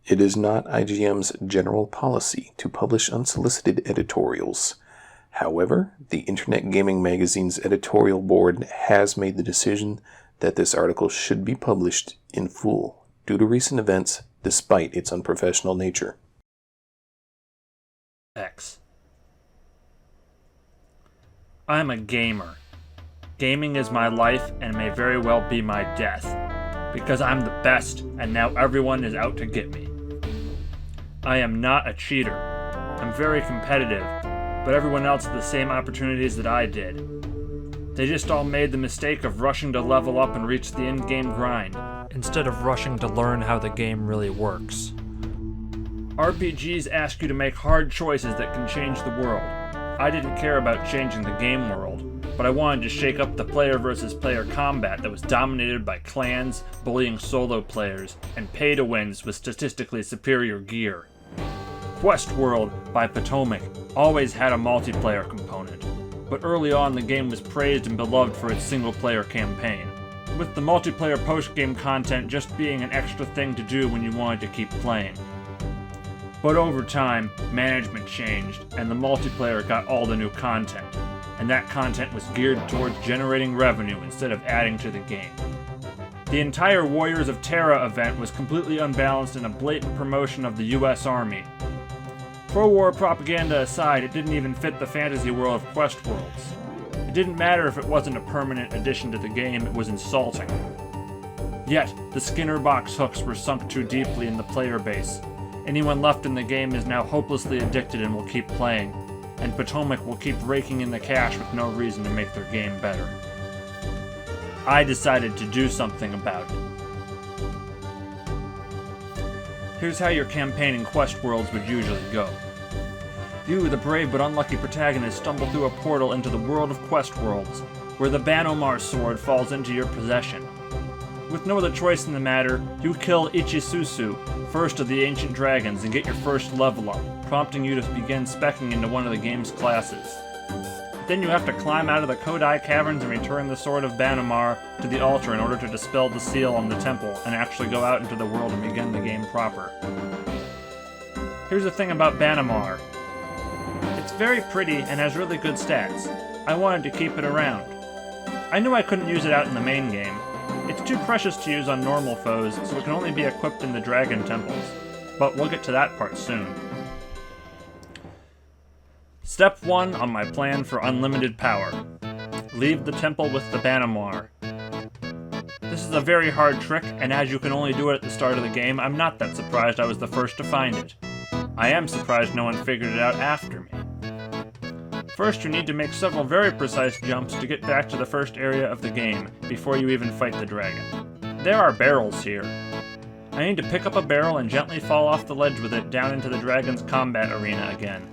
It is not IGM's general policy to publish unsolicited editorials. However, the Internet Gaming Magazine's editorial board has made the decision that this article should be published in full due to recent events, despite its unprofessional nature. X. I'm a gamer. Gaming is my life and may very well be my death, because I'm the best and now everyone is out to get me. I am not a cheater. I'm very competitive, but everyone else had the same opportunities that I did. They just all made the mistake of rushing to level up and reach the in-game grind, instead of rushing to learn how the game really works. RPGs ask you to make hard choices that can change the world. I didn't care about changing the game world, but I wanted to shake up the player versus player combat that was dominated by clans, bullying solo players, and pay-to-wins with statistically superior gear. Quest World by Potomac always had a multiplayer component, but early on the game was praised and beloved for its single-player campaign, with the multiplayer post-game content just being an extra thing to do when you wanted to keep playing. But over time, management changed, and the multiplayer got all the new content, and that content was geared towards generating revenue instead of adding to the game. The entire Warriors of Terra event was completely unbalanced and a blatant promotion of the US Army. Pro-war propaganda aside, it didn't even fit the fantasy world of Quest Worlds. It didn't matter if it wasn't a permanent addition to the game, it was insulting. Yet, the Skinner box hooks were sunk too deeply in the player base. Anyone left in the game is now hopelessly addicted and will keep playing, and Potomac will keep raking in the cash with no reason to make their game better. I decided to do something about it. Here's how your campaign in Quest Worlds would usually go. You, the brave but unlucky protagonist, stumble through a portal into the world of Quest Worlds, where the Banomar sword falls into your possession. With no other choice in the matter, you kill Ichisusu, first of the ancient dragons, and get your first level up, prompting you to begin speccing into one of the game's classes. Then you have to climb out of the Kodai caverns and return the sword of Banomar to the altar in order to dispel the seal on the temple and actually go out into the world and begin the game proper. Here's the thing about Banomar. It's very pretty and has really good stats. I wanted to keep it around. I knew I couldn't use it out in the main game. It's too precious to use on normal foes, so it can only be equipped in the dragon temples. But we'll get to that part soon. Step 1 on my plan for unlimited power. Leave the temple with the Banomar. This is a very hard trick, and as you can only do it at the start of the game, I'm not that surprised I was the first to find it. I am surprised no one figured it out after me. First, you need to make several very precise jumps to get back to the first area of the game, before you even fight the dragon. There are barrels here. I need to pick up a barrel and gently fall off the ledge with it down into the dragon's combat arena again.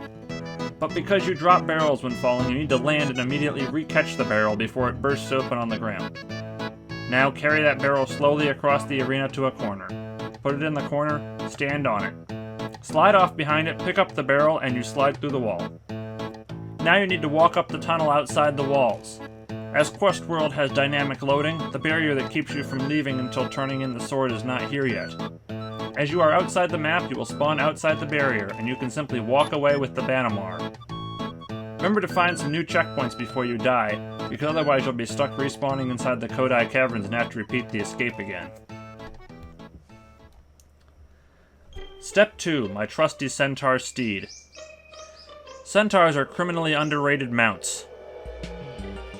But because you drop barrels when falling, you need to land and immediately re-catch the barrel before it bursts open on the ground. Now carry that barrel slowly across the arena to a corner. Put it in the corner, stand on it. Slide off behind it, pick up the barrel, and you slide through the wall. Now you need to walk up the tunnel outside the walls. As Quest World has dynamic loading, the barrier that keeps you from leaving until turning in the sword is not here yet. As you are outside the map, you will spawn outside the barrier, and you can simply walk away with the Banomar. Remember to find some new checkpoints before you die, because otherwise you'll be stuck respawning inside the Kodai caverns and have to repeat the escape again. Step 2, my trusty Centaur Steed. Centaurs are criminally underrated mounts.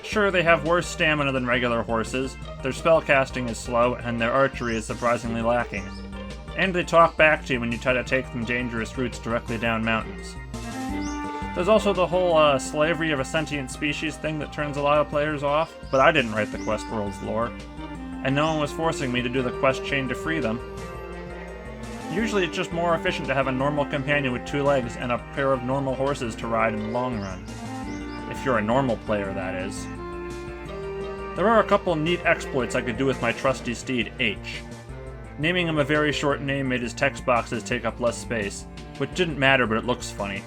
Sure, they have worse stamina than regular horses, their spellcasting is slow, and their archery is surprisingly lacking. And they talk back to you when you try to take them dangerous routes directly down mountains. There's also the whole slavery of a sentient species thing that turns a lot of players off, but I didn't write the Quest Worlds lore, and no one was forcing me to do the quest chain to free them. Usually it's just more efficient to have a normal companion with 2 legs and a pair of normal horses to ride in the long run. If you're a normal player, that is. There are a couple neat exploits I could do with my trusty steed, H. Naming him a very short name made his text boxes take up less space, which didn't matter, but it looks funny.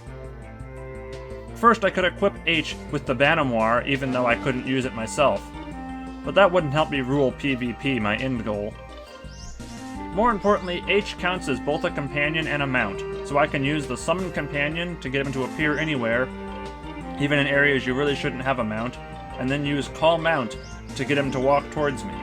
First, I could equip H with the Banomar, even though I couldn't use it myself. But that wouldn't help me rule PvP, my end goal. More importantly, H counts as both a companion and a mount, so I can use the summon companion to get him to appear anywhere, even in areas you really shouldn't have a mount, and then use call mount to get him to walk towards me.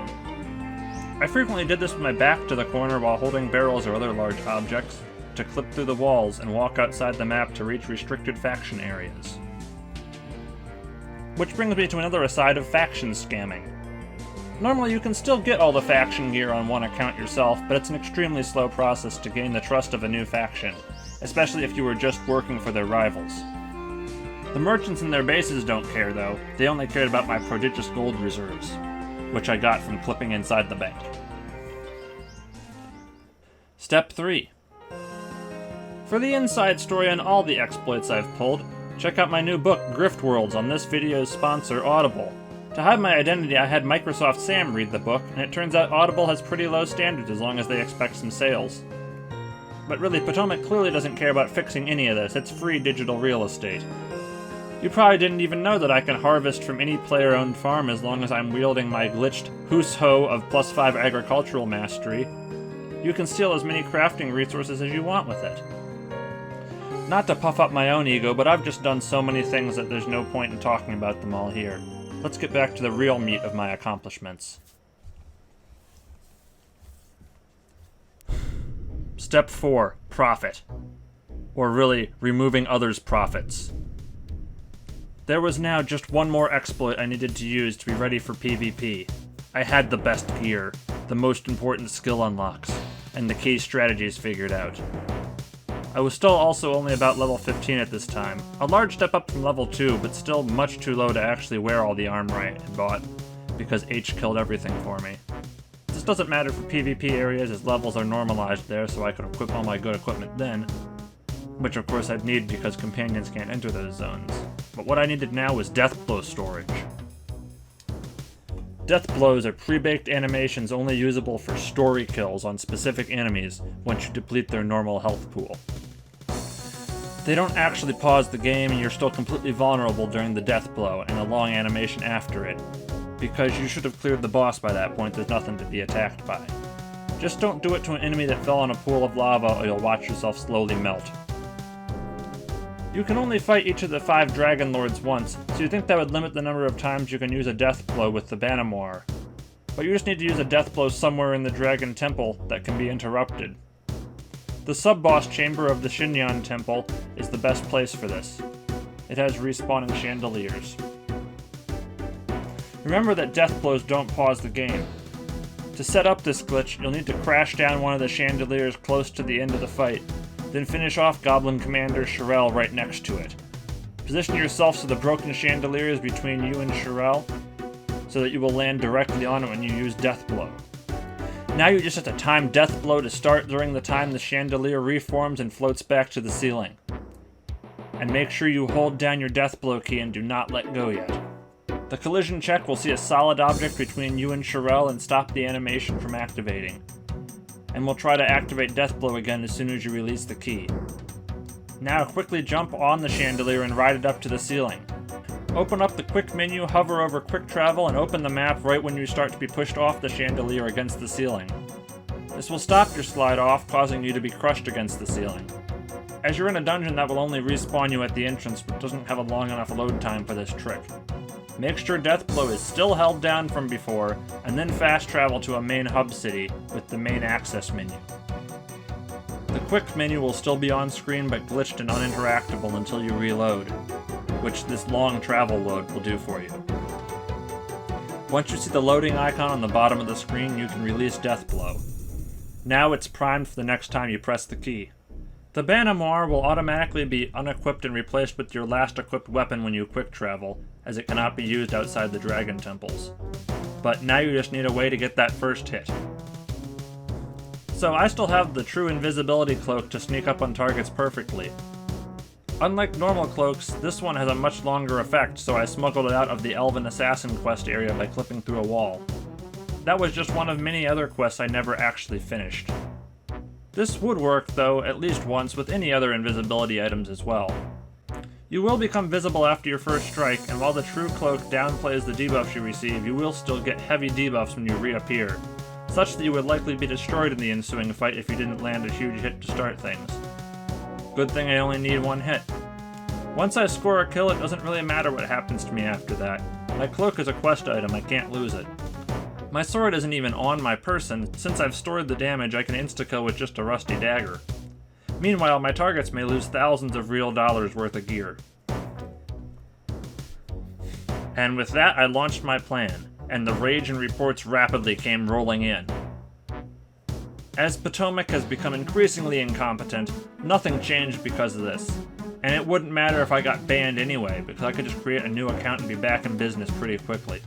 I frequently did this with my back to the corner while holding barrels or other large objects, to clip through the walls and walk outside the map to reach restricted faction areas. Which brings me to another aside of faction scamming. Normally you can still get all the faction gear on one account yourself, but it's an extremely slow process to gain the trust of a new faction, especially if you were just working for their rivals. The merchants in their bases don't care though, they only cared about my prodigious gold reserves, which I got from clipping inside the bank. Step 3. For the inside story on all the exploits I've pulled, check out my new book, Grift Worlds, on this video's sponsor, Audible. To hide my identity, I had Microsoft Sam read the book, and it turns out Audible has pretty low standards as long as they expect some sales. But really, Potomac clearly doesn't care about fixing any of this, it's free digital real estate. You probably didn't even know that I can harvest from any player-owned farm as long as I'm wielding my glitched Hoos Ho of +5 agricultural mastery. You can steal as many crafting resources as you want with it. Not to puff up my own ego, but I've just done so many things that there's no point in talking about them all here. Let's get back to the real meat of my accomplishments. Step 4. Profit. Or really, removing others' profits. There was now just one more exploit I needed to use to be ready for PvP. I had the best gear, the most important skill unlocks, and the key strategies figured out. I was still also only about level 15 at this time, a large step up from level 2, but still much too low to actually wear all the armor I had bought, because H killed everything for me. This doesn't matter for PvP areas as levels are normalized there, so I could equip all my good equipment then, which of course I'd need because companions can't enter those zones. But what I needed now was Deathblow Storage. Deathblows are pre-baked animations only usable for story kills on specific enemies once you deplete their normal health pool. They don't actually pause the game and you're still completely vulnerable during the death blow and the long animation after it, because you should have cleared the boss by that point. There's nothing to be attacked by. Just don't do it to an enemy that fell in a pool of lava or you'll watch yourself slowly melt. You can only fight each of the 5 Dragon Lords once, so you'd think that would limit the number of times you can use a death blow with the Banamwar. But you just need to use a death blow somewhere in the Dragon Temple that can be interrupted. The sub-boss chamber of the Shinyan Temple is the best place for this. It has respawning chandeliers. Remember that death blows don't pause the game. To set up this glitch, you'll need to crash down one of the chandeliers close to the end of the fight, then finish off Goblin Commander Shirel right next to it. Position yourself so the broken chandelier is between you and Shirel, so that you will land directly on it when you use Death Blow. Now you just have to time Death Blow to start during the time the chandelier reforms and floats back to the ceiling. And make sure you hold down your Death Blow key and do not let go yet. The collision check will see a solid object between you and Shirel and stop the animation from activating. And we'll try to activate Death Blow again as soon as you release the key. Now quickly jump on the chandelier and ride it up to the ceiling. Open up the quick menu, hover over quick travel, and open the map right when you start to be pushed off the chandelier against the ceiling. This will stop your slide off, causing you to be crushed against the ceiling. As you're in a dungeon that will only respawn you at the entrance, but doesn't have a long enough load time for this trick. Make sure Death Blow is still held down from before, and then fast travel to a main hub city with the main access menu. The quick menu will still be on screen but glitched and uninteractable until you reload, which this long travel load will do for you. Once you see the loading icon on the bottom of the screen, you can release Death Blow. Now it's primed for the next time you press the key. The Banamwar will automatically be unequipped and replaced with your last equipped weapon when you quick travel, as it cannot be used outside the dragon temples. But now you just need a way to get that first hit. So I still have the true invisibility cloak to sneak up on targets perfectly. Unlike normal cloaks, this one has a much longer effect, so I smuggled it out of the Elven Assassin quest area by clipping through a wall. That was just one of many other quests I never actually finished. This would work, though, at least once with any other invisibility items as well. You will become visible after your first strike, and while the true cloak downplays the debuffs you receive, you will still get heavy debuffs when you reappear, such that you would likely be destroyed in the ensuing fight if you didn't land a huge hit to start things. Good thing I only need one hit. Once I score a kill, it doesn't really matter what happens to me after that. My cloak is a quest item, I can't lose it. My sword isn't even on my person. Since I've stored the damage, I can insta-kill with just a rusty dagger. Meanwhile, my targets may lose thousands of real dollars worth of gear. And with that, I launched my plan, and the rage and reports rapidly came rolling in. As Potomac has become increasingly incompetent, nothing changed because of this. And it wouldn't matter if I got banned anyway, because I could just create a new account and be back in business pretty quickly.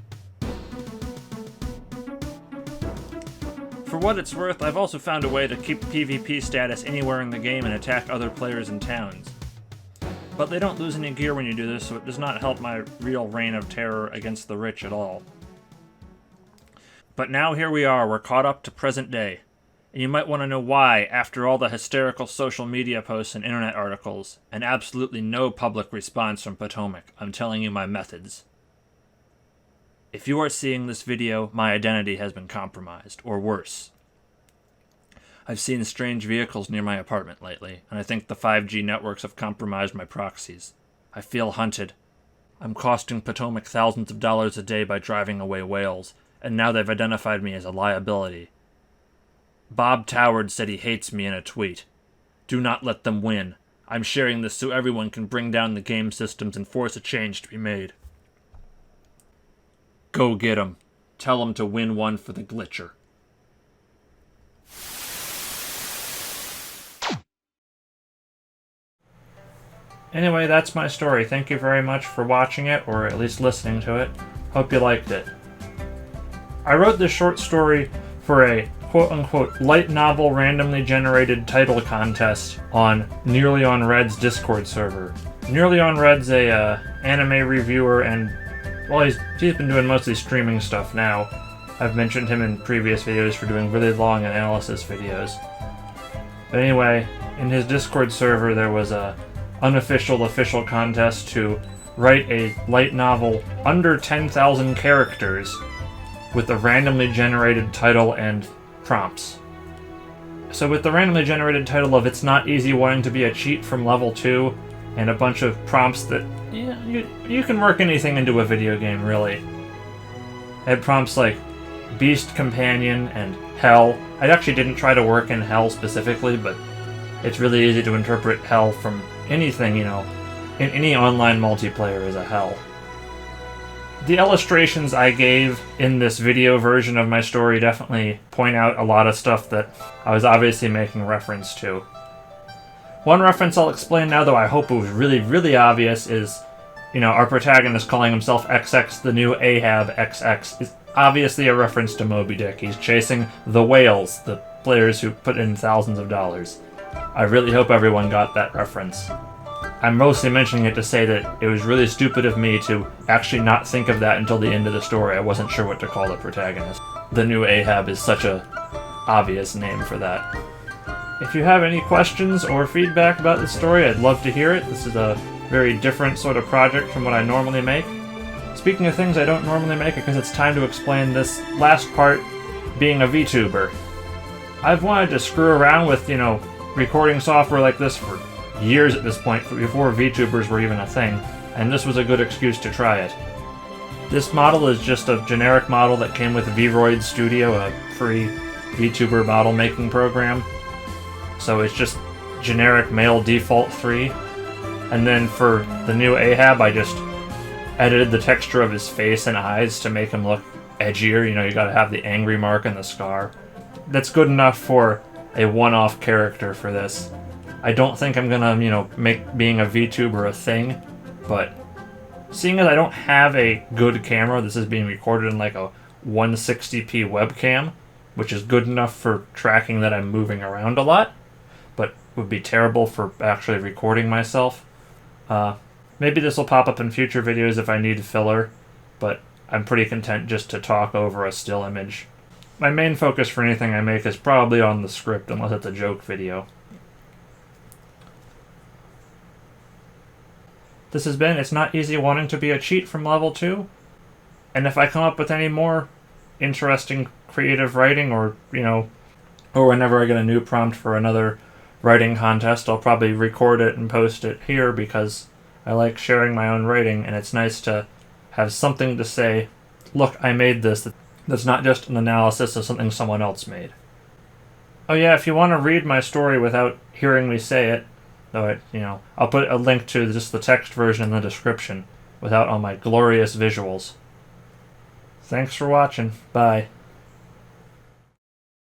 For what it's worth, I've also found a way to keep PvP status anywhere in the game and attack other players in towns. But they don't lose any gear when you do this, so it does not help my real reign of terror against the rich at all. But now here we are, we're caught up to present day. And you might want to know why, after all the hysterical social media posts and internet articles, and absolutely no public response from Potomac, I'm telling you my methods. If you are seeing this video, my identity has been compromised, or worse. I've seen strange vehicles near my apartment lately, and I think the 5G networks have compromised my proxies. I feel hunted. I'm costing Potomac thousands of dollars a day by driving away whales, and now they've identified me as a liability. Bob Toward said he hates me in a tweet. Do not let them win. I'm sharing this so everyone can bring down the game systems and force a change to be made. Go get 'em. Tell 'em to win one for the glitcher. Anyway, that's my story. Thank you very much for watching it, or at least listening to it. Hope you liked it. I wrote this short story for a quote-unquote light novel randomly generated title contest on NearlyOnRed's Discord server. NearlyOnRed's a anime reviewer, and well, he's been doing mostly streaming stuff now. I've mentioned him in previous videos for doing really long analysis videos. But anyway, in his Discord server there was a unofficial official contest to write a light novel under 10,000 characters with a randomly generated title and prompts. So with the randomly generated title of It's Not Easy Wanting to Be a Cheat from Level 2 and a bunch of prompts that you can work anything into a video game, really. I had prompts like Beast Companion and Hell. I actually didn't try to work in Hell specifically, but it's really easy to interpret Hell from anything, in any online multiplayer as a Hell. The illustrations I gave in this video version of my story definitely point out a lot of stuff that I was obviously making reference to. One reference I'll explain now, though I hope it was really, really obvious, is, our protagonist calling himself XX, the new Ahab XX, is obviously a reference to Moby Dick. He's chasing the whales, the players who put in thousands of dollars. I really hope everyone got that reference. I'm mostly mentioning it to say that it was really stupid of me to actually not think of that until the end of the story. I wasn't sure what to call the protagonist. The new Ahab is such a obvious name for that. If you have any questions or feedback about the story, I'd love to hear it. This is a very different sort of project from what I normally make. Speaking of things I don't normally make, because it's time to explain this last part, being a VTuber. I've wanted to screw around with, recording software like this for years at this point, before VTubers were even a thing, and this was a good excuse to try it. This model is just a generic model that came with VRoid Studio, a free VTuber model making program. So it's just generic male default 3. And then for the new Ahab, I just edited the texture of his face and eyes to make him look edgier. You gotta have the angry mark and the scar. That's good enough for a one-off character for this. I don't think I'm gonna, make being a VTuber a thing, but seeing as I don't have a good camera, this is being recorded in like a 160p webcam, which is good enough for tracking that I'm moving around a lot, but would be terrible for actually recording myself. Maybe this will pop up in future videos if I need filler, but I'm pretty content just to talk over a still image. My main focus for anything I make is probably on the script, unless it's a joke video. This has been It's Not Easy Wanting to Be a Cheat from Level 2, and if I come up with any more interesting creative writing, or, or whenever I get a new prompt for another writing contest, I'll probably record it and post it here because I like sharing my own writing, and it's nice to have something to say, look, I made this, that's not just an analysis of something someone else made. Oh yeah, if you want to read my story without hearing me say it, though I'll put a link to just the text version in the description without all my glorious visuals. Thanks for watching. Bye.